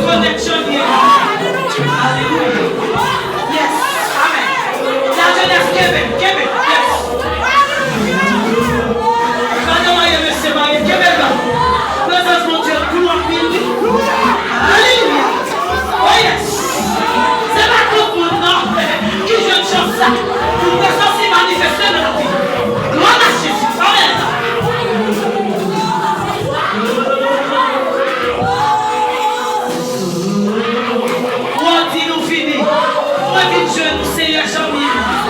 connection here. Hallelujah. Yes. Amen. La jeunesse, Québec. Yes. Quand on va y rester marié, Québec là. Présence mon Dieu, tout en ville. Alléluia. Oh yes. C'est pas tout le monde, non. Qui jeune chose ça. Pour présence s'y manifester dans la vie. Gloire à Jésus. Amen. Moi, dis-nous fini. Moi, dis-nous, Seigneur, Jean-Michel.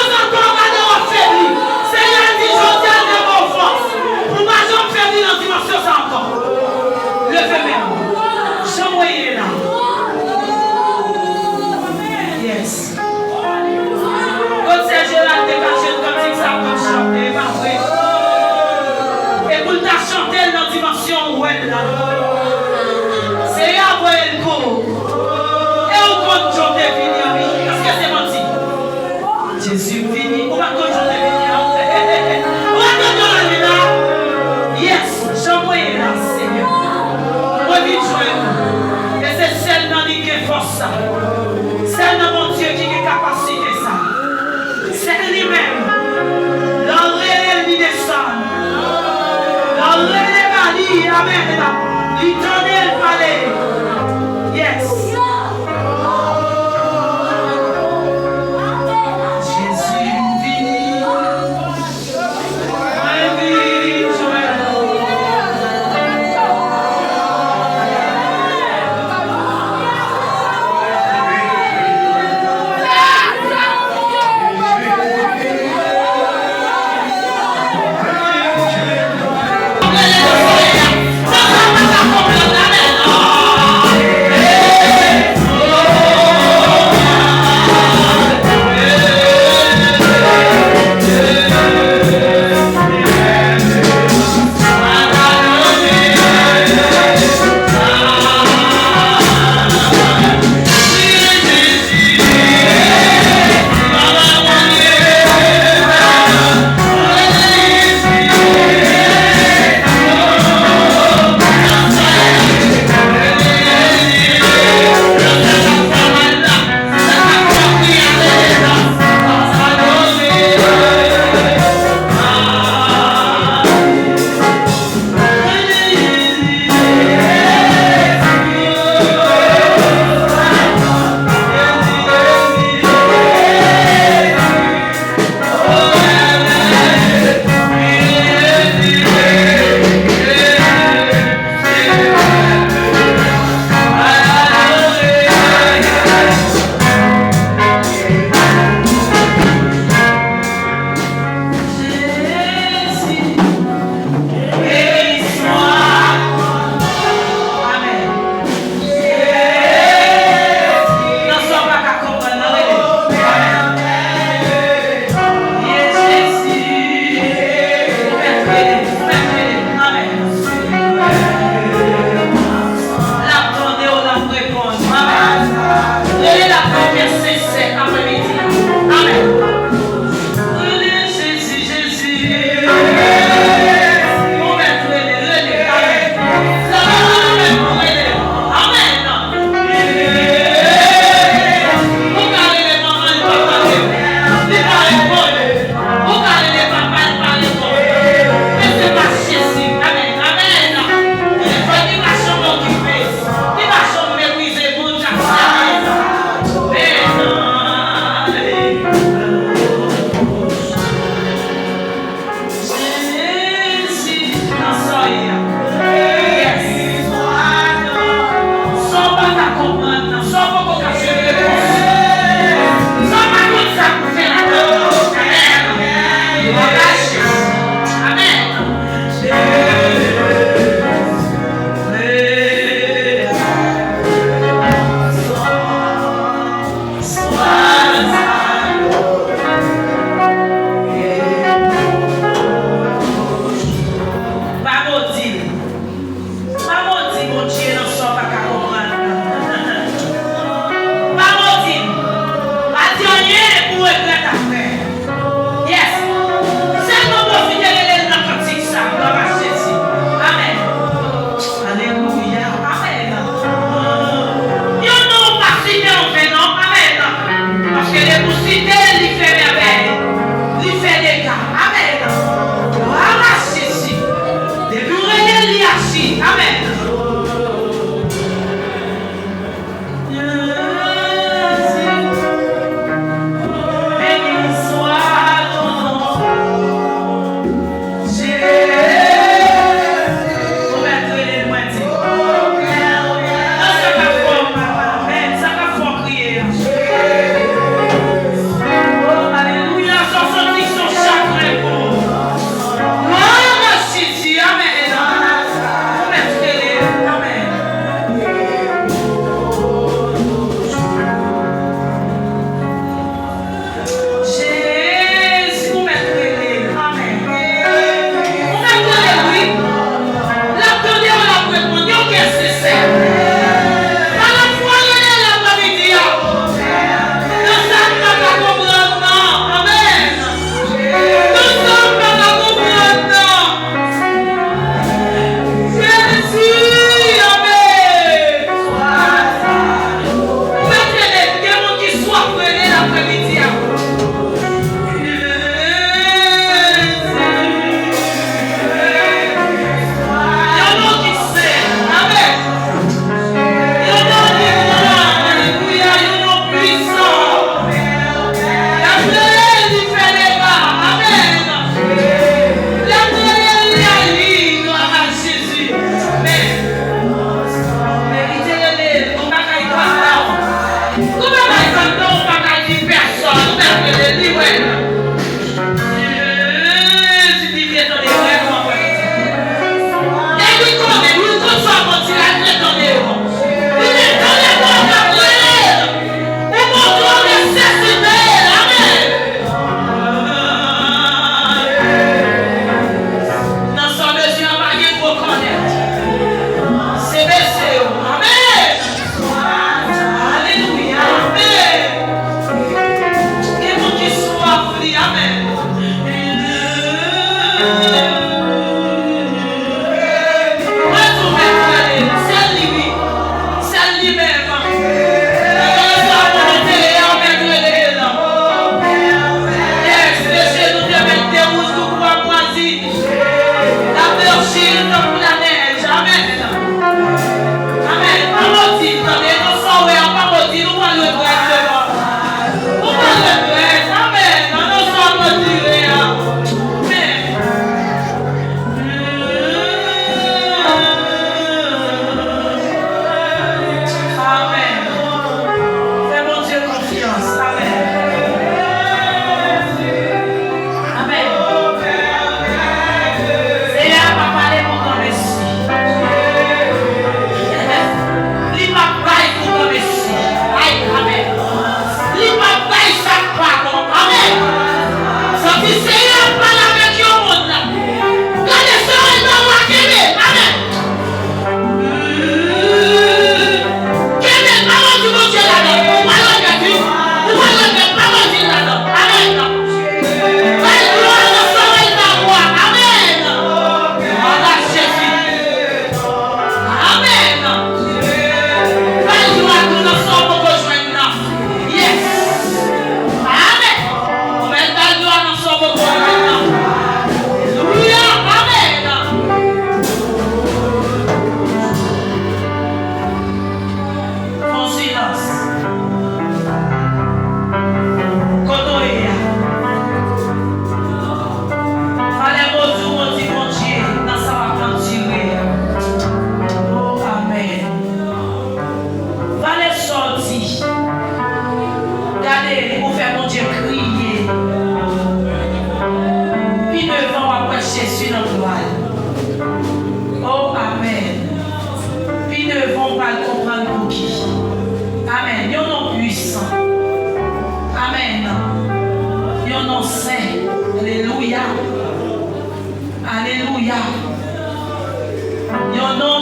temps en temps, on va faibli. Seigneur dit, je tiens de vos forces. Pour pas j'en faibli dans la dimension ça encore. Levez même. J'envoyez là. Yes. Quand Serge l'a décaché, comme si ça peut chanter, pas vrai. Et pour ta chanter dans la dimension où elle là. C'est là où elle go. Et on compte chanter fini. Parce que c'est menti. Jésus fini. On va compte chanter fini. On va compte chanter là. Yes. J'envoie là, Seigneur. Moi, vite joindre. Et c'est celle dans qui est force ça. Celle dans mon Dieu qui est capacité ça. C'est lui-même. L'enrée lui descend. L'enrée lui amen. L'éternel palais. Yes. Jésus vini.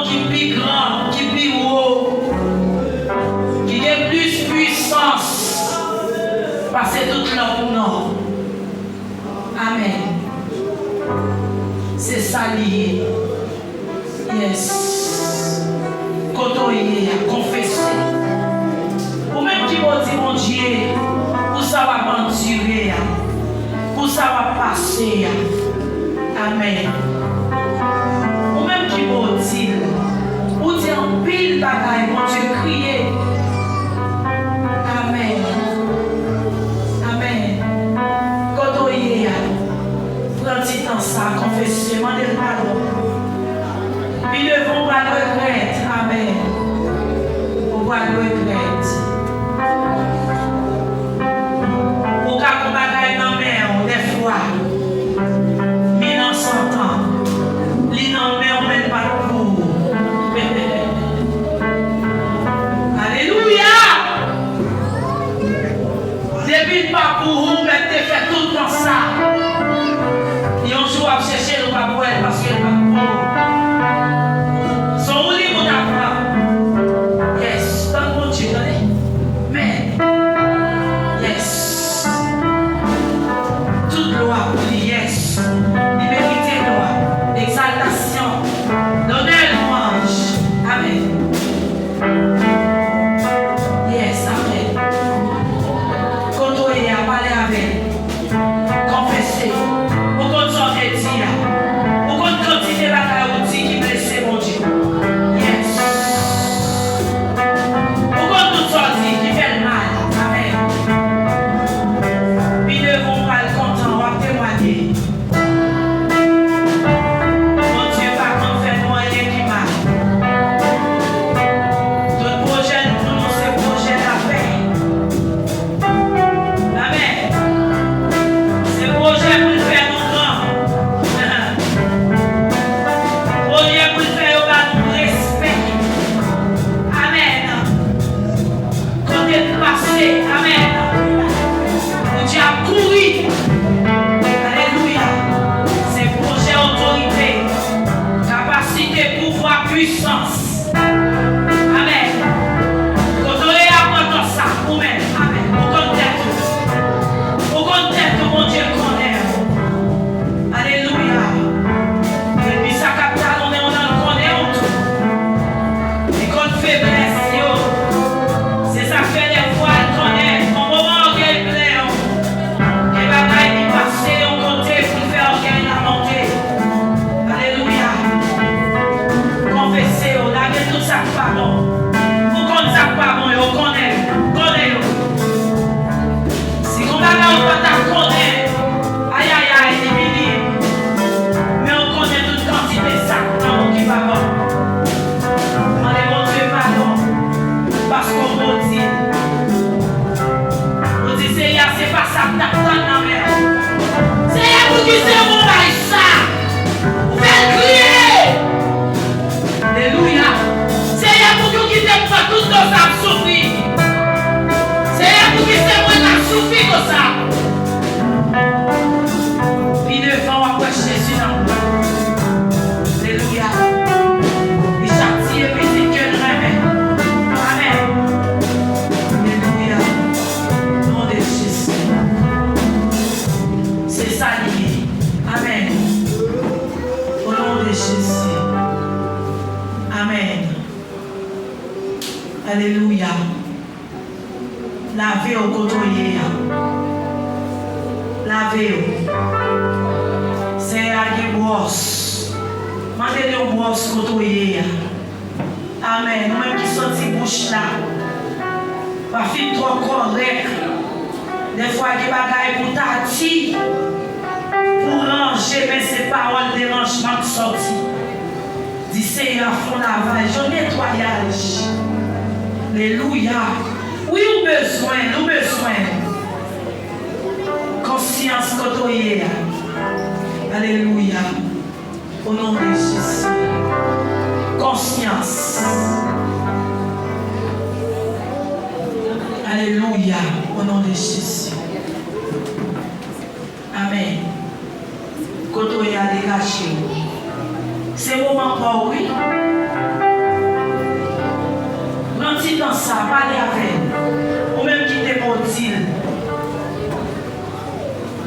nom qui est plus grand, qui est plus haut, qui a plus puissance. Parce que tout l'autre nom. Amen. C'est ça lié. Yes. Quand on y est, confesser. Ou même qui m'a dit, mon Dieu, où ça va m'endurer, où ça va passer. Amen. Ou même qui m'a dit, où dit en pile bagaille, mon Dieu, crier. Amen. Amen. Quand on y est, prends un petit temps ça, confesser, demandez le pardon. Puis ne vont pas le regretter. Amen. On va le regretter. Pour qu'on bagaille dans mer, des fois, 1900 ans, li dans mer, on met pas de cours. Alléluia! Depuis pas pour vous, mais tu fais tout le temps ça. Et on joue à chercher le pas parce qu'il n'est pas pour. Yes, dans mon Dieu, mais yes, toute loi pour lui, yes, liberté, loi, exaltation, l'honneur, louange, amen. Yes, amen. Côtoyer, à parler avec, confesser, pour qu'on s'en dire, pour qu'on continue à faire outil qui blesse mon Dieu. Qui fait le mal. Amen. Puis ne vont pas le content, on va témoigner. Mon Dieu, par contre, fait-moi rien qui mal. Tout projet, pour nous, c'est projet de la paix. Amen. C'est projet pour le faire nous grand. Projet pour le faire au respect. Amen. Passé, amen. Dieu a couru. Alléluia. C'est projet autorité, capacité, pouvoir, puissance. Amen. Quand on est à ça, vous-même. Amen. Au contexte, mon Dieu connaît. Alléluia. Et puis sa capitale, on est dans le connaît tout. Et quand faiblesse, c'est ça fait des fois, elle connaît au moment où elle plaît. Et bagaille qui passe, on compte pour faire qu'elle a monté. Alléluia. Confessez, on a tout ça pas bon. Vous comptez ça pas bon, on connaît. Si on va là, on va connaître. Aïe aïe aïe, il est mini. Mais on connaît toute quantité de ça dans mon qui va bon. On est mon Dieu, pardon. Parce qu'on me dit, c'est pas ça que t'attends dans mer. C'est vous qui c'est mon bail ça. Vous faites crier. Alléluia. C'est vous qui t'aime pas tout dans ça souffrir. C'est vous qui c'est moi qui souffrir comme ça. Puis devant après Jésus dans le monde. Alléluia. Et châtier petit cœur remède. C'est ça lié. Amen. Au nom de Jésus. Amen. Alléluia. Lavez au côtoyer. Lavez au. C'est à qui brosse. Mandez-le au brosse côtoyer. Amen. Nous-mêmes qui sommes si bouche là. Pas fin trop correct. Des fois, il y a des bagailles pour t'attirer, pour ranger, mais ces paroles de dérangement qui sortent. Dis Seigneur, font lavage, un nettoyage. Alléluia. Oui, nous besoin. Conscience côtoyée. Alléluia. Au nom de Jésus. Conscience. Alléluia, au nom de Jésus. Amen. Quand on est à dégager, c'est le moment pour oui. petit dans ça, parlez avec elle. Ou même qui te maudit.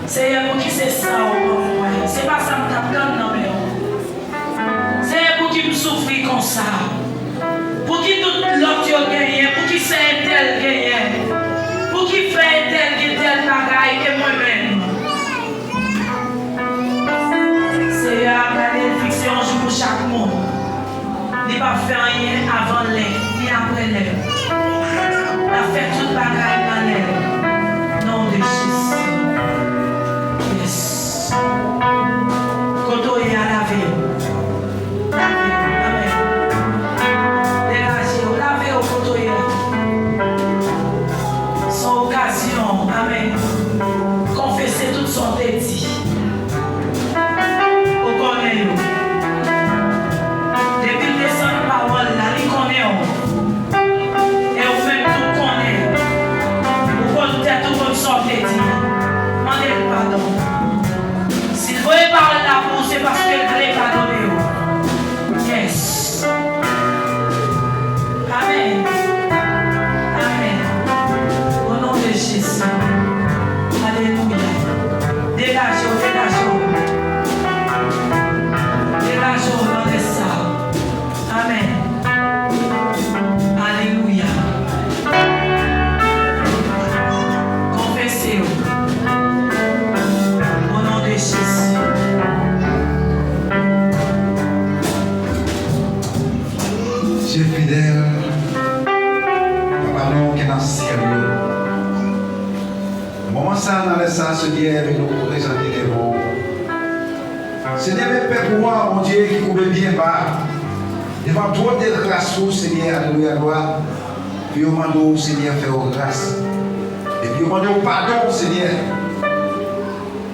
C'est pour qui c'est ça, c'est pas ça que tu as non mais c'est pour qui me souffrir comme ça. Pour qui tout l'autre gagne, pour qui c'est tel gagne, pour qui fait tel bagaille que moi-même. C'est à la fiction pour chaque monde. Il n'a pas fait rien avant l'air, ni après l'air. Il a fait toute bagaille dans l'air. Non de Jésus. Yes. Quand on est à la vie. Amen. Dégagez, lavez au côté. Son occasion. Amen. Confessez toute son dédit. Au connaît. Depuis le descend de parole, là, il connaît. Et au fait, tout connaît. Au côté, tout comme son dédit. Demandez pardon. S'il veut parler là pour, c'est parce qu'elle voulait pardonner. Yes. Amen. Amen. Au nom de Jésus. Alléluia. Dégagez, dégagez. Dégagez au nom de ça. Amen. Alléluia. Confessez-vous. Au nom de Jésus. Dieu fidèle, papa, nous qui est dans le ciel. Le moment ça, dans le sens, ce Dieu avec nous pour présenter les bons. Seigneur, Père, pour moi, mon Dieu, qui couvre bien bas, devant trop de grâce, Seigneur, alléluia, gloire. Puis au moment Seigneur, faire grâce. Et puis au moment pardon, Seigneur.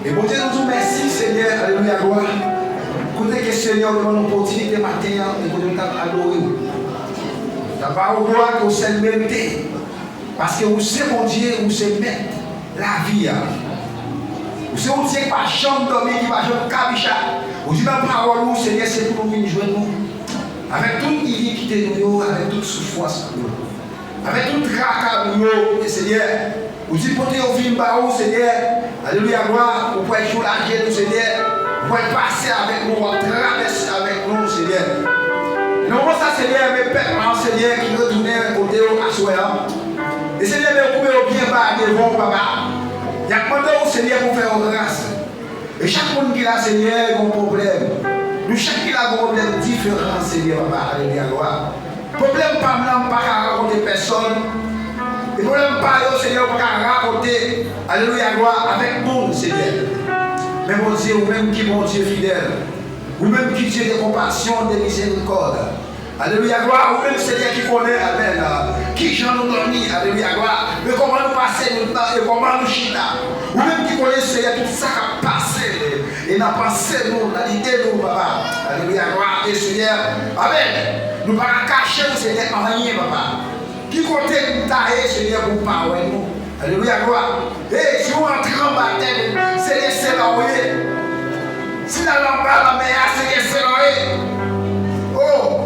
Et bon Dieu, nous vous merci, Seigneur, alléluia, gloire. Écoutez que Seigneur, nous avons l'opportunité de matin, et nous avons adoré. D'abord, au gloire que vous êtes mérité. Parce que vous savez, mon Dieu, vous êtes maître la vie. Vous savez, vous savez, pas chambre dormir, qui va chambre cabicha. Vous dites, la parole, Seigneur, c'est pour nous venir joindre nous. Avec toute iniquité, avec toute souffrance, avec toute tracas, Seigneur. Vous dites, pour nous vivre par vous, Seigneur. Alléluia, gloire. Vous pouvez jouer la guerre, Seigneur. Vous pouvez passer avec nous, traverser avec nous, Seigneur. Et non, ça, Seigneur, mes pères, Seigneur, qui retournaient au côté à soi. Et Seigneur, vous pouvez bien bas devant, papa. Il y a demandé au Seigneur pour faire grâce. Et chaque monde qui a, Seigneur, a un problème. Nous, chaque qui a un problème différent, Seigneur, papa. Alléluia, gloire. Problème pas maintenant, pas à raconter personne. Et problème pas, Seigneur, pas à raconter. Alléluia, gloire, avec monde, Seigneur. Mais mon Dieu, vous-même qui mon Dieu fidèle, vous-même qui Dieu de compassion, de miséricorde. Alléluia, gloire, vous-même Seigneur qui connaît, amen, qui j'en nous donne, alléluia, gloire, mais comment nous passer notre temps et comment nous chita. Vous-même qui connaît Seigneur tout ça qui a passé et n'a passé nous, dans l'idée de nous, papa. Alléluia, gloire, et Seigneur, amen. Nous ne pouvons pas cacher nous, Seigneur, en rien, papa. Qui compte nous tailler, Seigneur, pour parler nous. Alléluia, gloire. Et si vous entrez en baptême, c'est laissé l'envoyer. Si la lampe la meilleure, c'est laissé l'envoyer. Oh,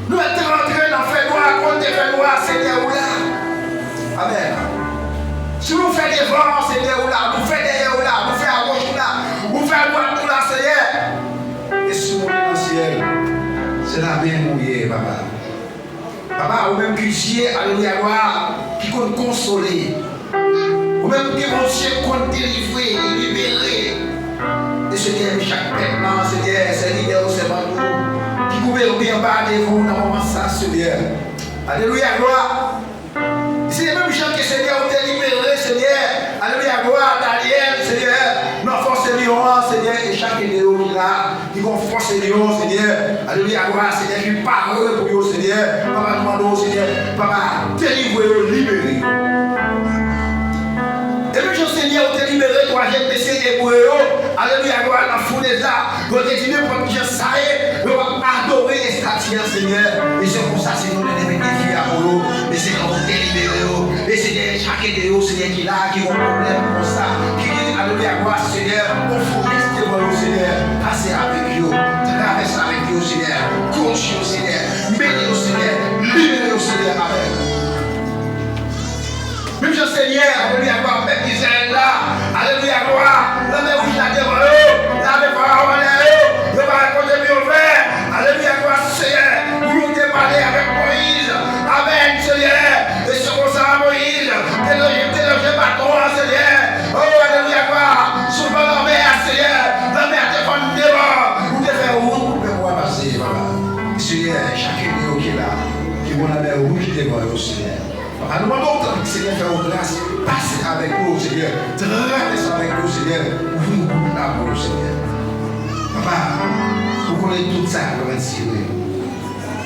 nous sommes rentrés dans le fait noir, contre le fait noir, Seigneur, ou là. Amen. Si nous faisons des vents, Seigneur, ou là, nous faisons derrière, ou là, nous faisons à gauche, ou là, nous faisons à droite, ou là, Seigneur. Et si nous sommes dans le ciel, c'est la bien mouillée, papa. Papa, ou même qui Dieu, alléluia, gloire, qui compte consoler. Ou même qui mon Dieu compte délivrer, libérer. Et Seigneur, chaque maintenant, Seigneur, c'est l'idée au Seigneur, qui pouvait bien bas de vous dans le moment ça, Seigneur. Alléluia, gloire. C'est les mêmes gens que Seigneur ont libéré, Seigneur. Alléluia, gloire, Daniel, Seigneur. Nous force lion, Seigneur, et chaque idéo qui là, qui vont forcer lion, Seigneur. Alléluia, gloire, Seigneur, qui parle pour vous, Seigneur. Papa, demandons, Seigneur, papa, délivrez-vous, libérez. Et puis, je Seigneur, vous libéré, troisième péché, hébreu. Alléluia, gloire, la foule des arts. Vous avez dit, pour que ça y est, vous allez adorer les statues, Seigneur. Et c'est pour ça, Seigneur, nous devons défier à vous. Et c'est quand vous délibérez. Et Seigneur, chaque idéo, Seigneur, qui là, qui ont un problème comme ça. Qui dit, alléluia, gloire, Seigneur. On faut rester devant vous, Seigneur. Passez avec vous. Traversez avec vous, Seigneur. Coachez vous, Seigneur. Bénissez vous, Seigneur. Libérez vous, Seigneur. Amen. au Seigneur. Papa, nous demandons autant que Seigneur fait grâce. Passez avec nous, Seigneur. Traversez avec nous, Seigneur. Ouvrez la pour nous, Seigneur. Papa, vous connaissez tout ça comme un tiré.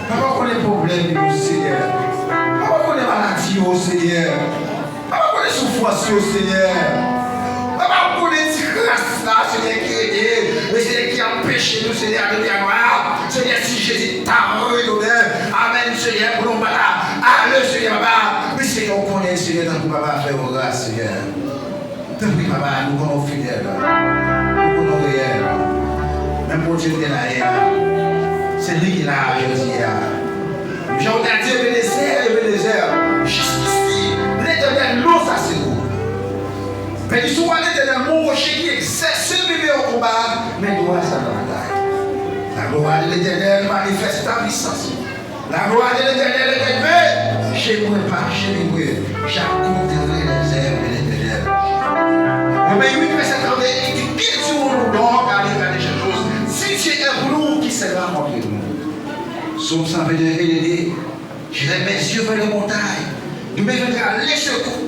Papa, vous connaissez les problèmes, Seigneur. Papa, vous connaissez la maladie, Seigneur. Papa, vous connaissez la souffrance, Seigneur. Papa, vous connaissez la grâce là, Seigneur, qui est aidé. Mais Seigneur, qui empêche nous, Seigneur, de bien voir. Seigneur, si Jésus t'a redonné. Amen, Seigneur, pour nous, Papa. Allez, Seigneur, Papa. Mais Seigneur, on connaît, Seigneur, tant que Papa fait vos grâces, Seigneur. Tant que Papa, nous connaissons fidèles. Nous connaissons réels. Même pour Dieu, c'est lui qui l'a réussi. J'ai regardé Ebenezer, jusqu'ici, l'Éternel l'eau, ça c'est vous. Mais il soit l'Éternel, mon rocher qui exerce ce bébé au combat, mais doit ça dans la bataille. La gloire de l'Éternel manifeste ta puissance. La gloire de l'Éternel est élevée. Chez moi, pas chez moi, j'accompagnerai les œuvres de l'Éternel. Mais 8, verset 31, il dit, qui tu nous donnes à regarder ces choses? Si tu es pour nous, qui sera contre nous? Somme 122, il dit, je lève mes yeux vers les montagnes, nous me viendra les secours.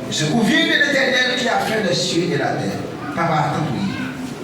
Le secours vient de l'Éternel qui a fait les cieux et la terre. Papa, tant pis,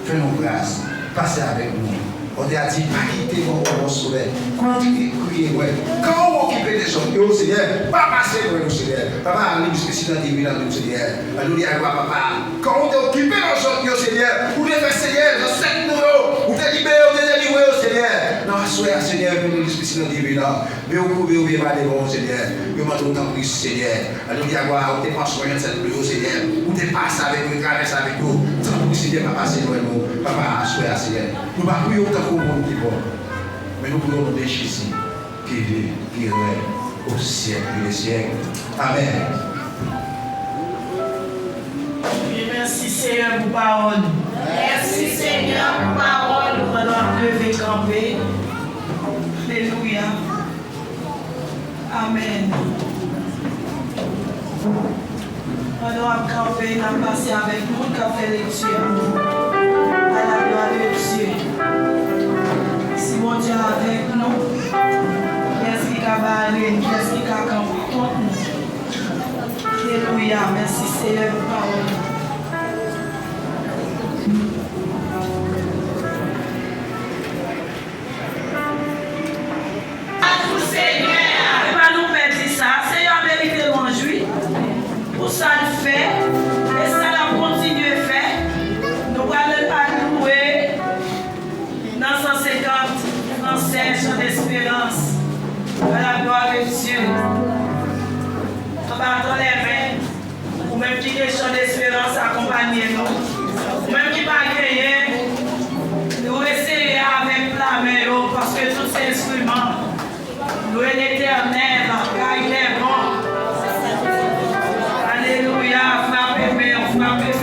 fais-nous grâce, passez avec nous. On t'a dit, pas quitter mon soleil. Continuez à crier, ouais. Quand on occupe des choses, Seigneur, pas passer pour nous, Seigneur. Papa, nous spécial dans nous, Seigneur. Nous disons, papa, quand on t'a occupé dans choses, Seigneur, vous devez faire, Seigneur, dans 7 euros, vous devez libérer, vous devez délivrer, Seigneur. Non, soyez, Seigneur, nous spécial dans mais vous pouvez oublier pas les bons, Seigneur. Nous demandons autant plus, Seigneur. Nous disons, vous devez pas soigner cette plus, Seigneur. Vous devez passer avec nous, traverser avec nous. Tant que Seigneur, papa, c'est nous. Papa, soyez, Seigneur. Nous ne pouvons pas pour le monde qui va. Mais nous pouvons nous déchirer ici, qui vit, qui règne au siècle des siècles. Amen. Oui, merci Seigneur pour parole. Merci Seigneur pour parole. On doit lever, camper. Alléluia. Amen. On doit camper, on va passer avec nous, on va faire lecture. À la gloire de Dieu. Si mon Dieu est avec nous, qu'est-ce qui va aller, qu'est-ce qui va camper contre nous. Alléluia, merci Seigneur pour parole. À vous Seigneur, et pas nous mettre ça, Seigneur mérite mon jouir. Pour ça le fait, et ça la continue à faire. Nous allons louer dans 150 français, chant d'espérance, à la gloire de Dieu. En battant les mains, ou même qui est chant d'espérance, accompagnez-nous. Ou même qui va gagner, nous essayons avec la main, parce que tous ces instruments, nous est l'éternel, car il est bon. Alléluia, frappez-moi, frappez-moi.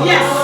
Yes!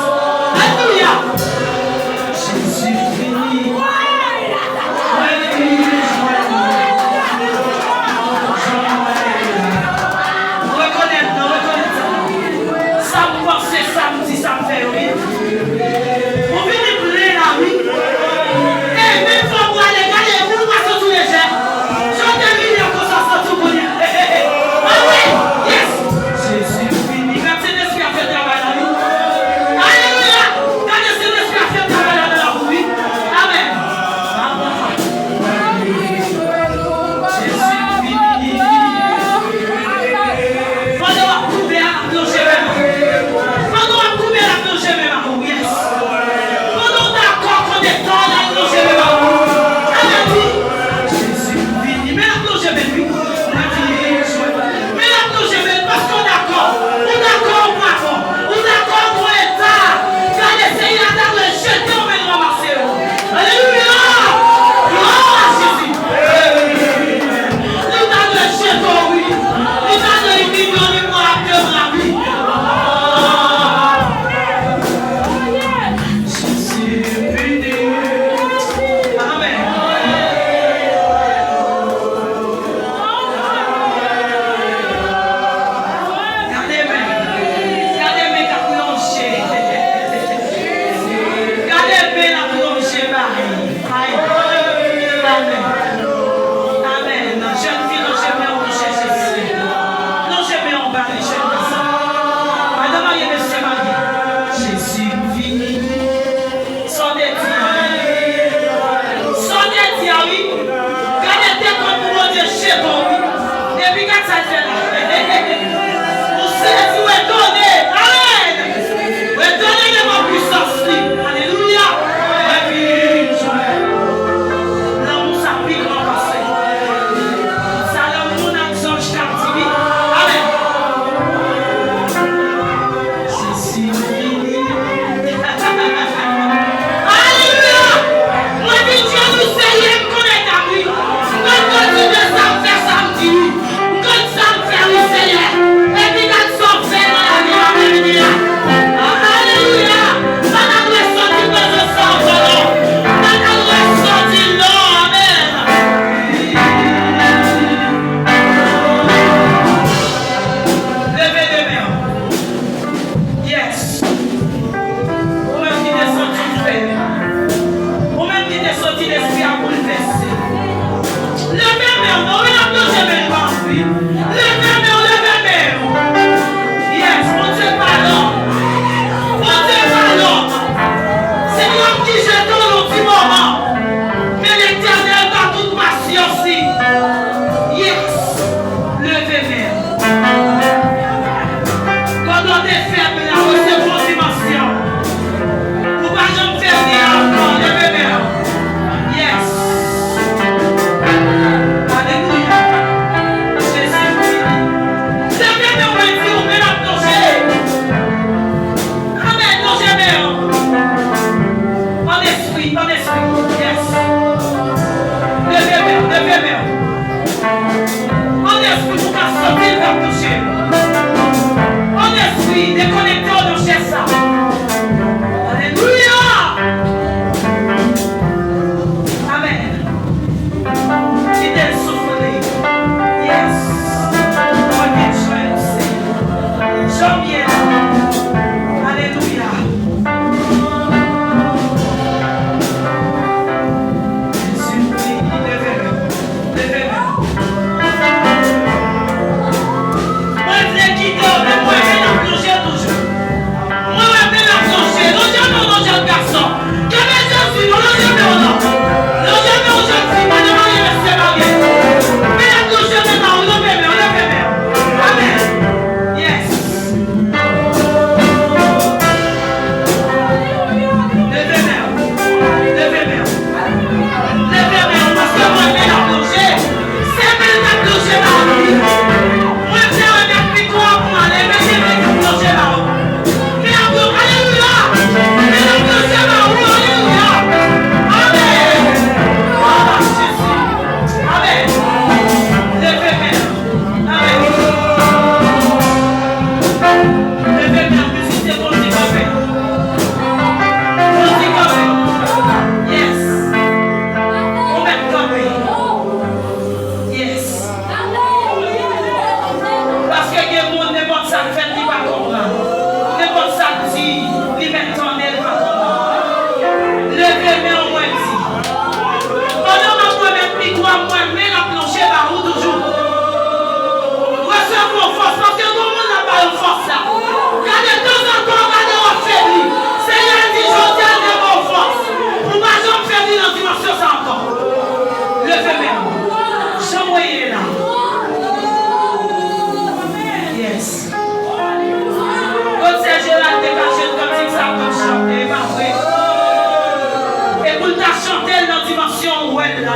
elle là.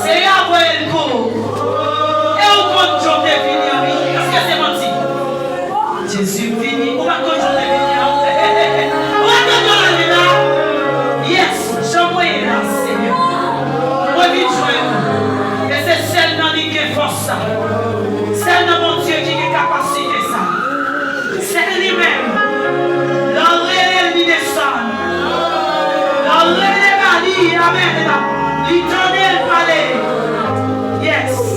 C'est après elle court. Et on compte Job de venir. Est-ce que c'est menti? Jésus fini. On va compte Job de venir. On va compte Job de venir. Yes, j'envoie là, Seigneur. On vient joindre. Et c'est celle dans qui a force ça. Celle dans mon Dieu qui a capacité ça. C'est lui-même. L'oreille lui descend. L'oreille lui amen. L'éternel palais. Yes.